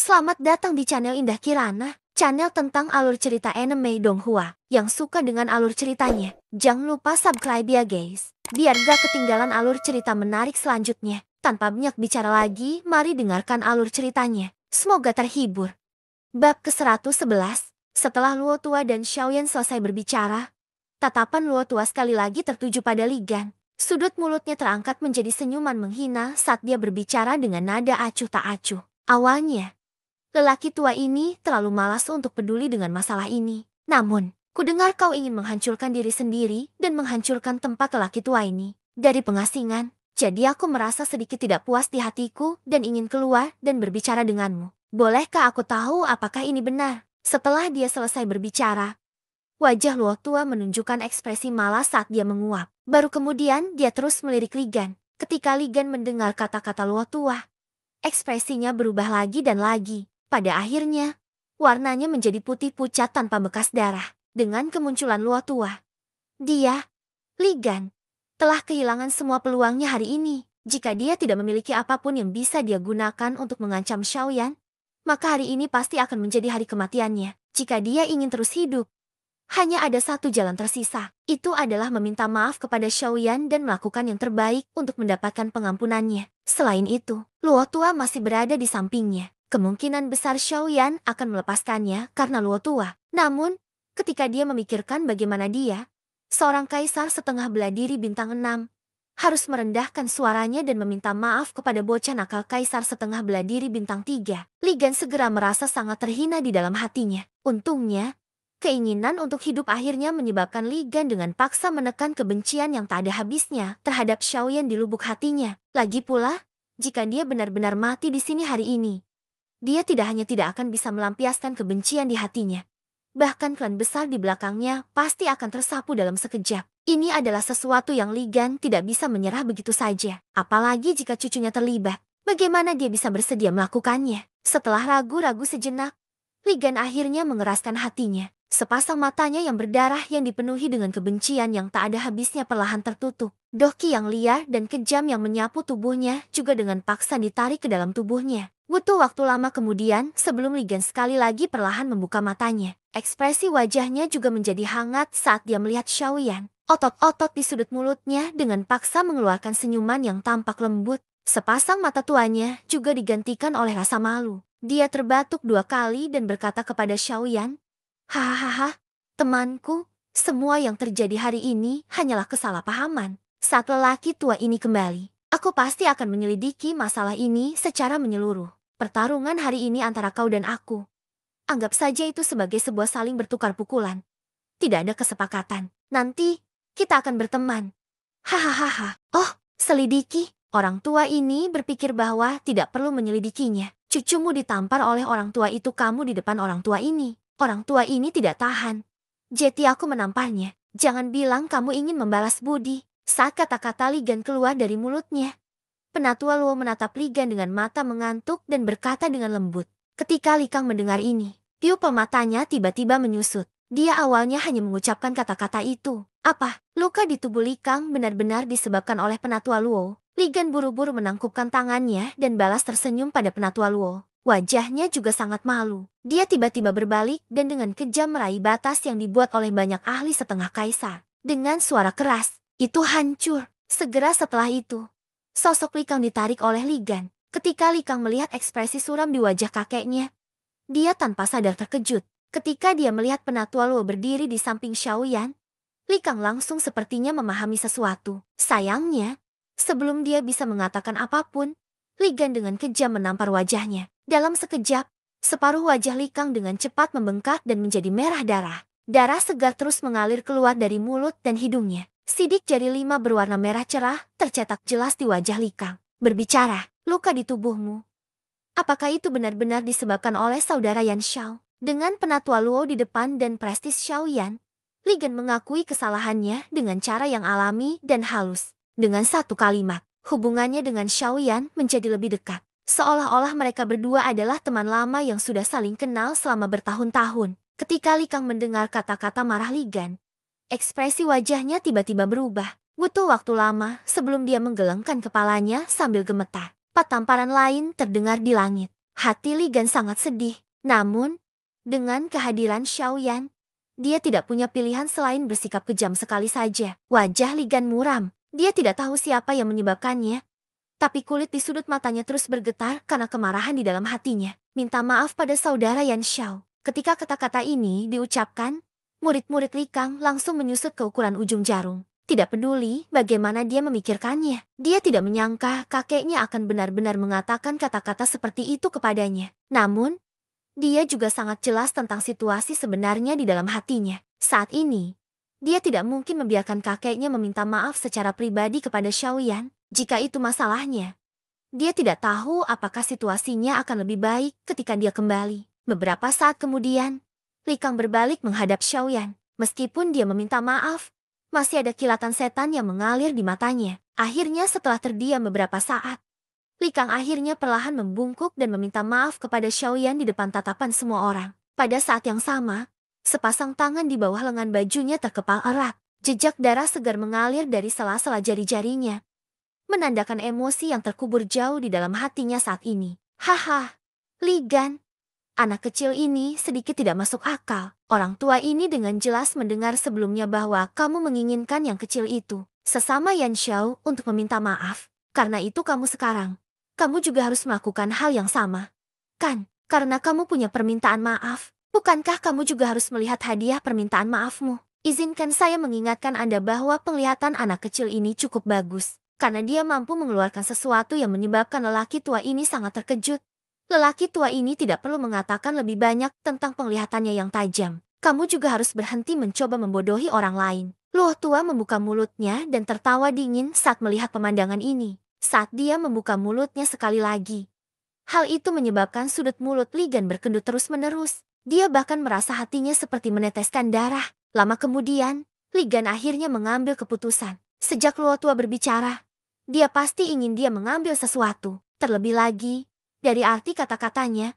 Selamat datang di channel Indah Kirana, channel tentang alur cerita anime Donghua. Yang suka dengan alur ceritanya, jangan lupa subscribe ya guys, biar gak ketinggalan alur cerita menarik selanjutnya. Tanpa banyak bicara lagi, mari dengarkan alur ceritanya. Semoga terhibur. Bab ke-111. Setelah Luo Tua dan Xiaoyan selesai berbicara, tatapan Luo Tua sekali lagi tertuju pada Li Gan. Sudut mulutnya terangkat menjadi senyuman menghina saat dia berbicara dengan nada acuh tak acuh. Awalnya, lelaki tua ini terlalu malas untuk peduli dengan masalah ini. Namun, kudengar kau ingin menghancurkan diri sendiri dan menghancurkan tempat lelaki tua ini. Dari pengasingan, jadi aku merasa sedikit tidak puas di hatiku dan ingin keluar dan berbicara denganmu. Bolehkah aku tahu apakah ini benar? Setelah dia selesai berbicara, wajah Luo Tua menunjukkan ekspresi malas saat dia menguap. Baru kemudian dia terus melirik Li Gan. Ketika Li Gan mendengar kata-kata Luo Tua, ekspresinya berubah lagi dan lagi. Pada akhirnya, warnanya menjadi putih pucat tanpa bekas darah. Dengan kemunculan Luo Tua, dia, Li Gan, telah kehilangan semua peluangnya hari ini. Jika dia tidak memiliki apapun yang bisa dia gunakan untuk mengancam Xiaoyan, maka hari ini pasti akan menjadi hari kematiannya. Jika dia ingin terus hidup, hanya ada satu jalan tersisa. Itu adalah meminta maaf kepada Xiaoyan dan melakukan yang terbaik untuk mendapatkan pengampunannya. Selain itu, Luo Tua masih berada di sampingnya. Kemungkinan besar Xiaoyan akan melepaskannya karena Luo Tua. Namun, ketika dia memikirkan bagaimana dia, seorang kaisar setengah bela diri bintang 6, harus merendahkan suaranya dan meminta maaf kepada bocah nakal kaisar setengah bela diri bintang 3, Li Gan segera merasa sangat terhina di dalam hatinya. Untungnya, keinginan untuk hidup akhirnya menyebabkan Li Gan dengan paksa menekan kebencian yang tak ada habisnya terhadap Xiaoyan di lubuk hatinya. Lagi pula, jika dia benar-benar mati di sini hari ini, dia tidak hanya tidak akan bisa melampiaskan kebencian di hatinya, bahkan klan besar di belakangnya pasti akan tersapu dalam sekejap. Ini adalah sesuatu yang Li Gan tidak bisa menyerah begitu saja. Apalagi jika cucunya terlibat. Bagaimana dia bisa bersedia melakukannya? Setelah ragu-ragu sejenak, Li Gan akhirnya mengeraskan hatinya. Sepasang matanya yang berdarah yang dipenuhi dengan kebencian yang tak ada habisnya perlahan tertutup. Doki yang liar dan kejam yang menyapu tubuhnya juga dengan paksa ditarik ke dalam tubuhnya. Butuh waktu lama kemudian sebelum Li Gan sekali lagi perlahan membuka matanya. Ekspresi wajahnya juga menjadi hangat saat dia melihat Xiaoyan. Otot-otot di sudut mulutnya dengan paksa mengeluarkan senyuman yang tampak lembut. Sepasang mata tuanya juga digantikan oleh rasa malu. Dia terbatuk 2 kali dan berkata kepada Xiaoyan, "Hahaha, temanku, semua yang terjadi hari ini hanyalah kesalahpahaman. Saat lelaki tua ini kembali, aku pasti akan menyelidiki masalah ini secara menyeluruh. Pertarungan hari ini antara kau dan aku, anggap saja itu sebagai sebuah saling bertukar pukulan. Tidak ada kesepakatan. Nanti, kita akan berteman." Hahaha. Oh, selidiki. Orang tua ini berpikir bahwa tidak perlu menyelidikinya. Cucumu ditampar oleh orang tua itu kamu di depan orang tua ini. Orang tua ini tidak tahan. Jadi aku menamparnya. Jangan bilang kamu ingin membalas budi. Saat kata-kata Li Gan keluar dari mulutnya, Penatua Luo menatap Li Gan dengan mata mengantuk dan berkata dengan lembut. Ketika Li Kang mendengar ini, pupil matanya tiba-tiba menyusut. Dia awalnya hanya mengucapkan kata-kata itu. Apa? Luka di tubuh Li Kang benar-benar disebabkan oleh Penatua Luo. Li Gan buru-buru menangkupkan tangannya dan balas tersenyum pada Penatua Luo. Wajahnya juga sangat malu. Dia tiba-tiba berbalik dan dengan kejam meraih batas yang dibuat oleh banyak ahli setengah kaisar. Dengan suara keras, itu hancur. Segera setelah itu, sosok Li Kang ditarik oleh Li Gan. Ketika Li Kang melihat ekspresi suram di wajah kakeknya, dia tanpa sadar terkejut. Ketika dia melihat Penatua Luo berdiri di samping Xiaoyan, Li Kang langsung sepertinya memahami sesuatu. Sayangnya, sebelum dia bisa mengatakan apapun, Li Gan dengan kejam menampar wajahnya. Dalam sekejap, separuh wajah Li Kang dengan cepat membengkak dan menjadi merah darah. Darah segar terus mengalir keluar dari mulut dan hidungnya. Sidik jari 5 berwarna merah cerah tercetak jelas di wajah Li Kang. Berbicara, luka di tubuhmu. Apakah itu benar-benar disebabkan oleh saudara Yan Xiao? Dengan Penatua Luo di depan dan prestis Xiaoyan, Li Gan mengakui kesalahannya dengan cara yang alami dan halus. Dengan satu kalimat, hubungannya dengan Xiaoyan menjadi lebih dekat. Seolah-olah mereka berdua adalah teman lama yang sudah saling kenal selama bertahun-tahun. Ketika Li Kang mendengar kata-kata marah Li Gan, ekspresi wajahnya tiba-tiba berubah. Butuh waktu lama sebelum dia menggelengkan kepalanya sambil gemetar. Tamparan lain terdengar di langit. Hati Li Gan sangat sedih. Namun, dengan kehadiran Xiaoyan, dia tidak punya pilihan selain bersikap kejam sekali saja. Wajah Li Gan muram. Dia tidak tahu siapa yang menyebabkannya. Tapi kulit di sudut matanya terus bergetar karena kemarahan di dalam hatinya. Minta maaf pada saudara Yan Xiao. Ketika kata-kata ini diucapkan, murid-murid Li Kang langsung menyusut ke ukuran ujung jarum. Tidak peduli bagaimana dia memikirkannya. Dia tidak menyangka kakeknya akan benar-benar mengatakan kata-kata seperti itu kepadanya. Namun, dia juga sangat jelas tentang situasi sebenarnya di dalam hatinya. Saat ini, dia tidak mungkin membiarkan kakeknya meminta maaf secara pribadi kepada Xiaoyan. Jika itu masalahnya, dia tidak tahu apakah situasinya akan lebih baik ketika dia kembali. Beberapa saat kemudian, Li Kang berbalik menghadap Xiaoyan. Meskipun dia meminta maaf, masih ada kilatan setan yang mengalir di matanya. Akhirnya setelah terdiam beberapa saat, Li Kang akhirnya perlahan membungkuk dan meminta maaf kepada Xiaoyan di depan tatapan semua orang. Pada saat yang sama, sepasang tangan di bawah lengan bajunya terkepal erat. Jejak darah segar mengalir dari sela-sela jari-jarinya, menandakan emosi yang terkubur jauh di dalam hatinya saat ini. Haha, Li Gan, anak kecil ini sedikit tidak masuk akal. Orang tua ini dengan jelas mendengar sebelumnya bahwa kamu menginginkan yang kecil itu, sesama Yan Xiao, untuk meminta maaf. Karena itu kamu juga harus melakukan hal yang sama. Kan, karena kamu punya permintaan maaf, bukankah kamu juga harus melihat hadiah permintaan maafmu? Izinkan saya mengingatkan Anda bahwa penglihatan anak kecil ini cukup bagus. Karena dia mampu mengeluarkan sesuatu yang menyebabkan lelaki tua ini sangat terkejut. Lelaki tua ini tidak perlu mengatakan lebih banyak tentang penglihatannya yang tajam. Kamu juga harus berhenti mencoba membodohi orang lain. Luo tua membuka mulutnya dan tertawa dingin saat melihat pemandangan ini. Saat dia membuka mulutnya sekali lagi, hal itu menyebabkan sudut mulut Li Gan berkedut terus-menerus. Dia bahkan merasa hatinya seperti meneteskan darah. Lama kemudian, Li Gan akhirnya mengambil keputusan. Sejak Luo tua berbicara, dia pasti ingin dia mengambil sesuatu. Terlebih lagi, dari arti kata-katanya,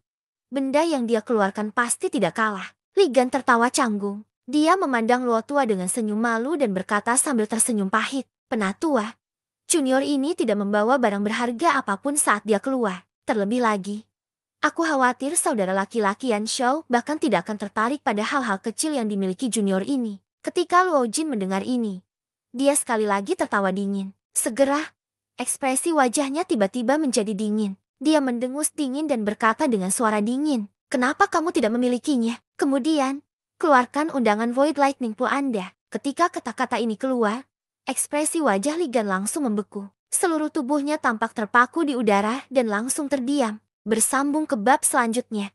benda yang dia keluarkan pasti tidak kalah. Li Gan tertawa canggung. Dia memandang Luo tua dengan senyum malu dan berkata sambil tersenyum pahit. Penatua, junior ini tidak membawa barang berharga apapun saat dia keluar. Terlebih lagi, aku khawatir saudara laki-laki Yan Xiao bahkan tidak akan tertarik pada hal-hal kecil yang dimiliki junior ini. Ketika Luo Jin mendengar ini, dia sekali lagi tertawa dingin. Segera, ekspresi wajahnya tiba-tiba menjadi dingin. Dia mendengus dingin dan berkata dengan suara dingin, "Kenapa kamu tidak memilikinya?" Kemudian, keluarkan undangan Void Lightning Pool Anda. Ketika kata-kata ini keluar, ekspresi wajah Li Gan langsung membeku. Seluruh tubuhnya tampak terpaku di udara dan langsung terdiam. Bersambung ke bab selanjutnya.